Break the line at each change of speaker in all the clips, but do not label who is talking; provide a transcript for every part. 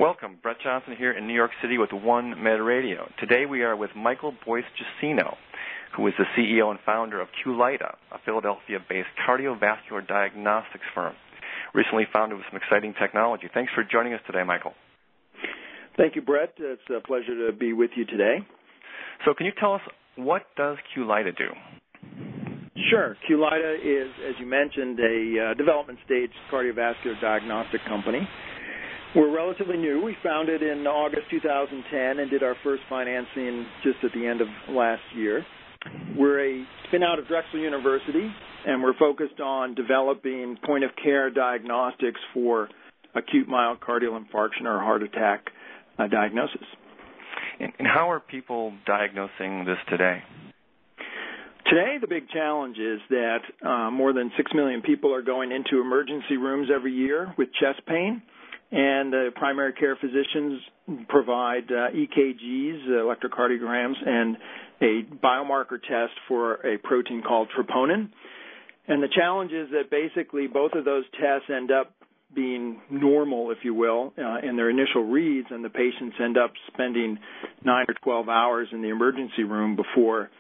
Welcome. Brett Johnson here in New York City with OneMedRadio. Today we are with Michael Boyce-Jacino, who is the CEO and founder of QLIDA, a Philadelphia-based cardiovascular diagnostics firm, recently founded with some exciting technology. Thanks for joining us today, Michael.
Thank you, Brett. It's a pleasure to be with you today.
So can you tell us, what does QLIDA do?
Sure. QLIDA is, as you mentioned, a development stage cardiovascular diagnostic company. We're relatively new. We founded in August 2010 and did our first financing just at the end of last year. We're a spin-out of Drexel University, and we're focused on developing point-of-care diagnostics for acute myocardial infarction or heart attack diagnosis.
And how are people diagnosing this today?
Today, the big challenge is that more than 6 million people are going into emergency rooms every year with chest pain, and primary care physicians provide EKGs, electrocardiograms, and a biomarker test for a protein called troponin. And the challenge is that basically both of those tests end up being normal, if you will, in their initial reads, and the patients end up spending 9 or 12 hours in the emergency room before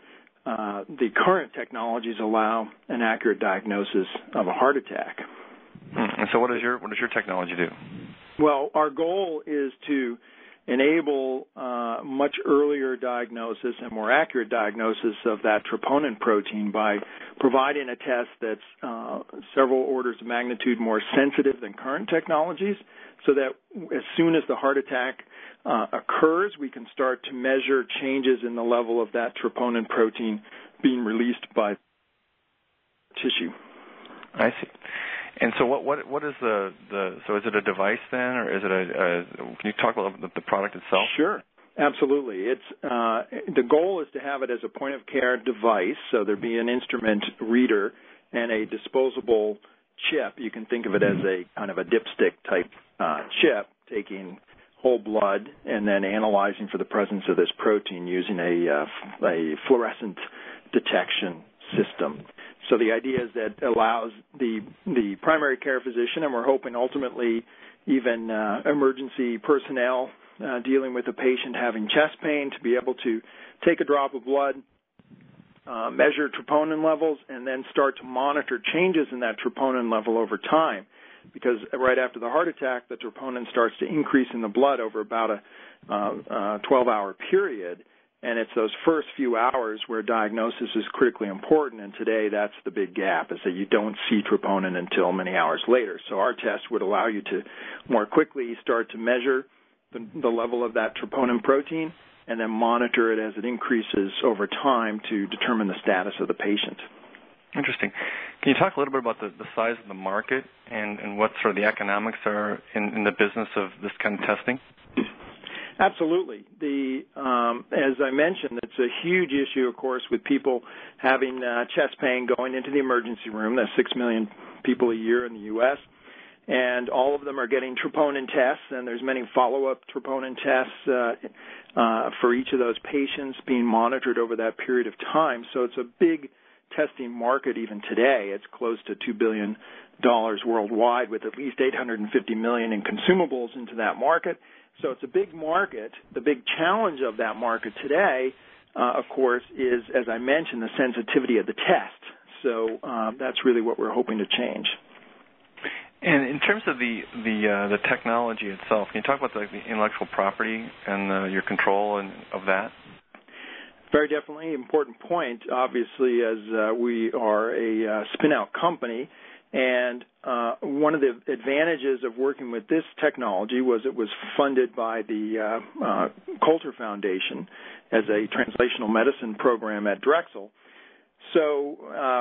the current technologies allow an accurate diagnosis of a heart attack.
And so what does your technology do?
Well, our goal is to enable much earlier diagnosis and more accurate diagnosis of that troponin protein by providing a test that's several orders of magnitude more sensitive than current technologies, so that as soon as the heart attack occurs, we can start to measure changes in the level of that troponin protein being released by tissue.
I see. And so what is so is it a device then, or is it can you talk about the product itself?
Sure. Absolutely. It's the goal is to have it as a point-of-care device, so there'd be an instrument reader and a disposable chip. You can think of it as a kind of a dipstick type chip, taking whole blood and then analyzing for the presence of this protein using a fluorescent detection system. So the idea is that allows the primary care physician, and we're hoping ultimately even emergency personnel dealing with a patient having chest pain, to be able to take a drop of blood, measure troponin levels, and then start to monitor changes in that troponin level over time. Because right after the heart attack, the troponin starts to increase in the blood over about a 12-hour period. And it's those first few hours where diagnosis is critically important, and today that's the big gap, is that you don't see troponin until many hours later. So our test would allow you to more quickly start to measure the level of that troponin protein and then monitor it as it increases over time to determine the status of the patient. Interesting.
Can you talk a little bit about the size of the market and what sort of the economics are in the business of this kind of testing?
Absolutely. As I mentioned, it's a huge issue, of course, with people having chest pain going into the emergency room. That's 6 million people a year in the U.S., and all of them are getting troponin tests, and there's many follow-up troponin tests for each of those patients being monitored over that period of time. So it's a big testing market even today. It's close to $2 billion worldwide, with at least $850 million in consumables into that market. So it's a big market. The big challenge of that market today, of course, is, as I mentioned, the sensitivity of the test. So that's really what we're hoping to change.
And in terms of the technology itself, can you talk about the intellectual property and your control of that?
Very definitely important point, obviously, as we are a spin-out company. And one of the advantages of working with this technology was it was funded by the Coulter Foundation as a translational medicine program at Drexel. So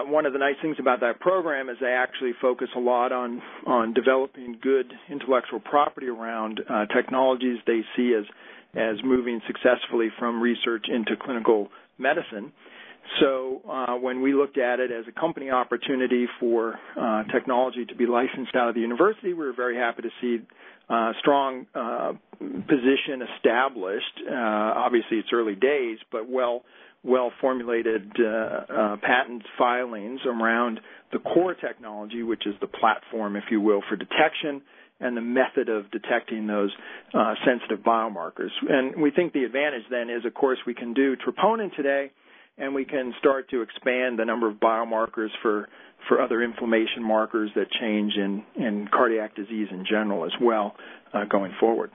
one of the nice things about that program is they actually focus a lot on developing good intellectual property around technologies they see as moving successfully from research into clinical medicine. So when we looked at it as a company opportunity for technology to be licensed out of the university, we were very happy to see strong position established. Obviously, it's early days, but well-formulated patent filings around the core technology, which is the platform, if you will, for detection, and the method of detecting those sensitive biomarkers. And we think the advantage then is, of course, we can do troponin today, and we can start to expand the number of biomarkers for other inflammation markers that change in cardiac disease in general as well going forward.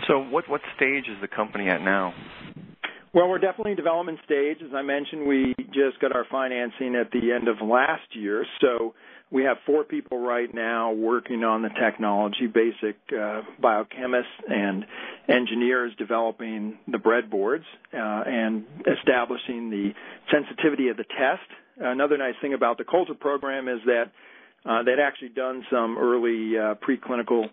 So what stage is the company at now?
Well, we're definitely in development stage. As I mentioned, we just got our financing at the end of last year, so we have 4 people right now working on the technology, basic biochemists and engineers developing the breadboards and establishing the sensitivity of the test. Another nice thing about the Coulter program is that they'd actually done some early preclinical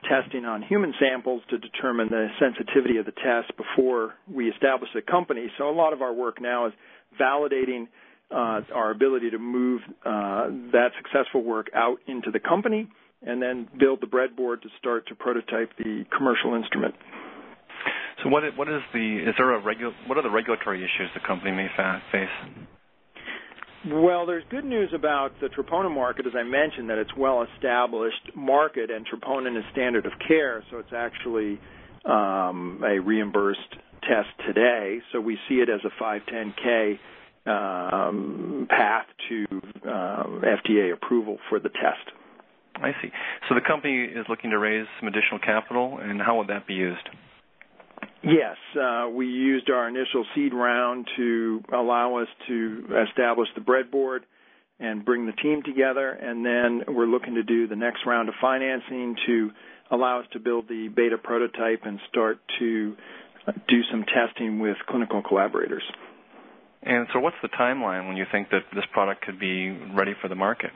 testing on human samples to determine the sensitivity of the test before we established the company. So a lot of our work now is validating our ability to move that successful work out into the company and then build the breadboard to start to prototype the commercial instrument.
So what are the regulatory issues the company may face?
Well, there's good news about the troponin market, as I mentioned, that it's well-established market, and troponin is standard of care, so it's actually a reimbursed test today. So we see it as a 510K path to FDA approval for the test.
I see. So the company is looking to raise some additional capital, and how would that be used?
Yes, we used our initial seed round to allow us to establish the breadboard and bring the team together, and then we're looking to do the next round of financing to allow us to build the beta prototype and start to do some testing with clinical collaborators.
And so what's the timeline when you think that this product could be ready for the market?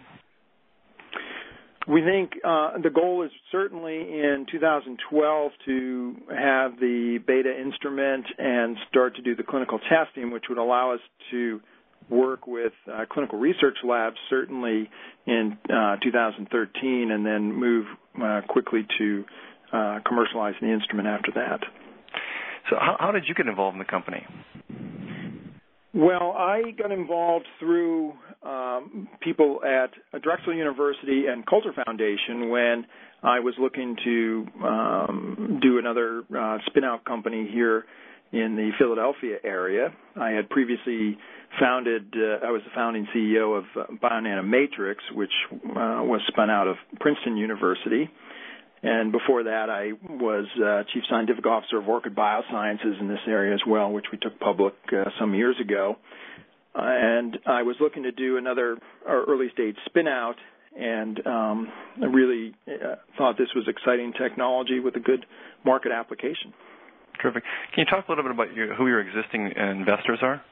We think the goal is certainly in 2012 to have the beta instrument and start to do the clinical testing, which would allow us to work with clinical research labs certainly in 2013 and then move quickly to commercialize the instrument after that.
So how did you get involved in the company?
Well, I got involved through people at Drexel University and Coulter Foundation when I was looking to do another spin-out company here in the Philadelphia area. I had previously I was the founding CEO of Bionanomatrix, which was spun out of Princeton University. And before that, I was Chief Scientific Officer of Orchid Biosciences in this area as well, which we took public some years ago. And I was looking to do another early-stage spin-out, and I really thought this was exciting technology with a good market application.
Terrific. Can you talk a little bit about who your existing investors are?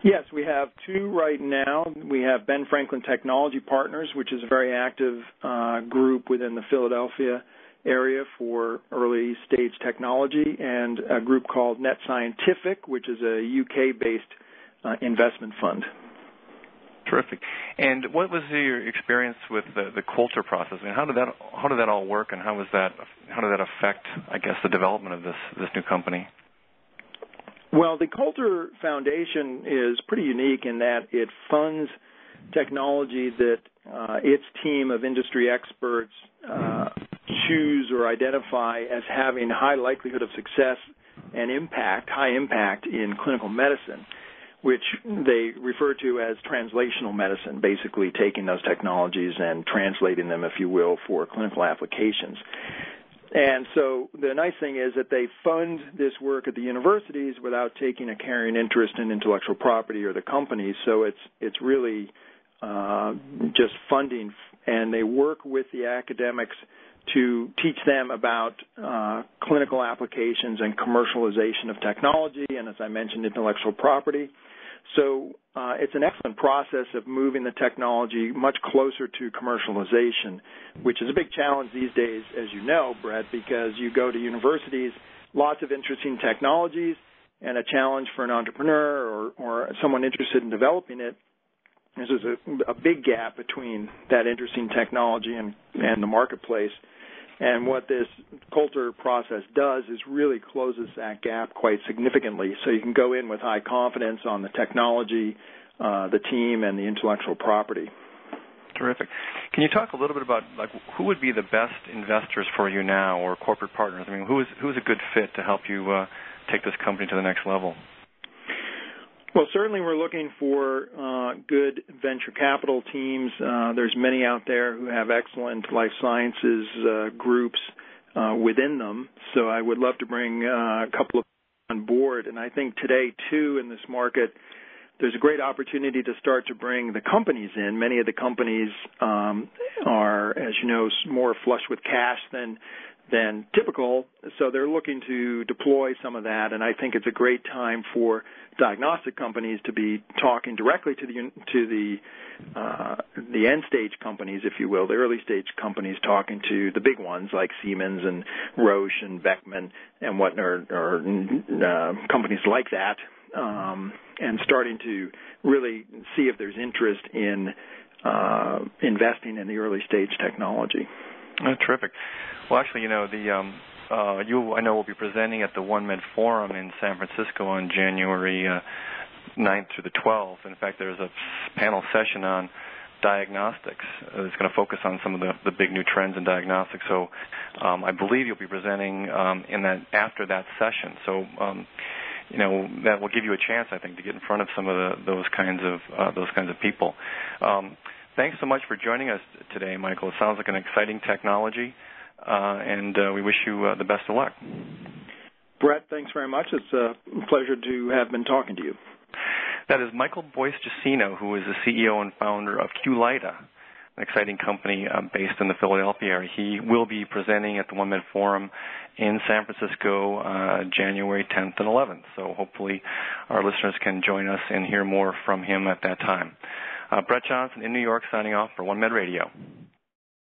Yes, we have 2 right now. We have Ben Franklin Technology Partners, which is a very active group within the Philadelphia area for early-stage technology, and a group called Net Scientific, which is a UK-based investment fund.
Terrific. And what was your experience with the Coulter process? I mean, how did that all work, and how did that affect, I guess, the development of this new company?
Well, the Coulter Foundation is pretty unique in that it funds technology that its team of industry experts choose or identify as having high likelihood of success and high impact in clinical medicine, which they refer to as translational medicine, basically taking those technologies and translating them, if you will, for clinical applications. And so the nice thing is that they fund this work at the universities without taking a carrying interest in intellectual property or the company. So it's really just funding, and they work with the academics to teach them about clinical applications and commercialization of technology, and as I mentioned, intellectual property. So it's an excellent process of moving the technology much closer to commercialization, which is a big challenge these days, as you know, Brett, because you go to universities, lots of interesting technologies, and a challenge for an entrepreneur or someone interested in developing it. There's a big gap between that interesting technology and the marketplace. And what this Coulter process does is really closes that gap quite significantly. So you can go in with high confidence on the technology, the team, and the intellectual property.
Terrific. Can you talk a little bit about who would be the best investors for you now, or corporate partners? I mean, who's a good fit to help you take this company to the next level?
Well, certainly we're looking for good venture capital teams. There's many out there who have excellent life sciences groups within them. So I would love to bring a couple of on board. And I think today, too, in this market, there's a great opportunity to start to bring the companies in. Many of the companies are, as you know, more flush with cash than typical, so they're looking to deploy some of that, and I think it's a great time for diagnostic companies to be talking directly to the end stage companies, if you will, the early stage companies, talking to the big ones like Siemens and Roche and Beckman and whatnot, or companies like that, and starting to really see if there's interest in investing in the early stage technology.
Oh, terrific. Well, actually, you know, you I know will be presenting at the OneMed Forum in San Francisco on January 9th through the 12th. In fact, there's a panel session on diagnostics. It's going to focus on some of the big new trends in diagnostics. So I believe you'll be presenting after that session. So you know, that will give you a chance, I think, to get in front of some of those kinds of people. Thanks so much for joining us today, Michael. It sounds like an exciting technology, and we wish you the best of luck.
Brett, thanks very much. It's a pleasure to have been talking to you.
That is Michael Boyce-Jacino, who is the CEO and founder of QLIDA, an exciting company based in the Philadelphia area. He will be presenting at the OneMed Forum in San Francisco January 10th and 11th. So hopefully our listeners can join us and hear more from him at that time. Brett Johnson in New York, signing off for OneMed Radio.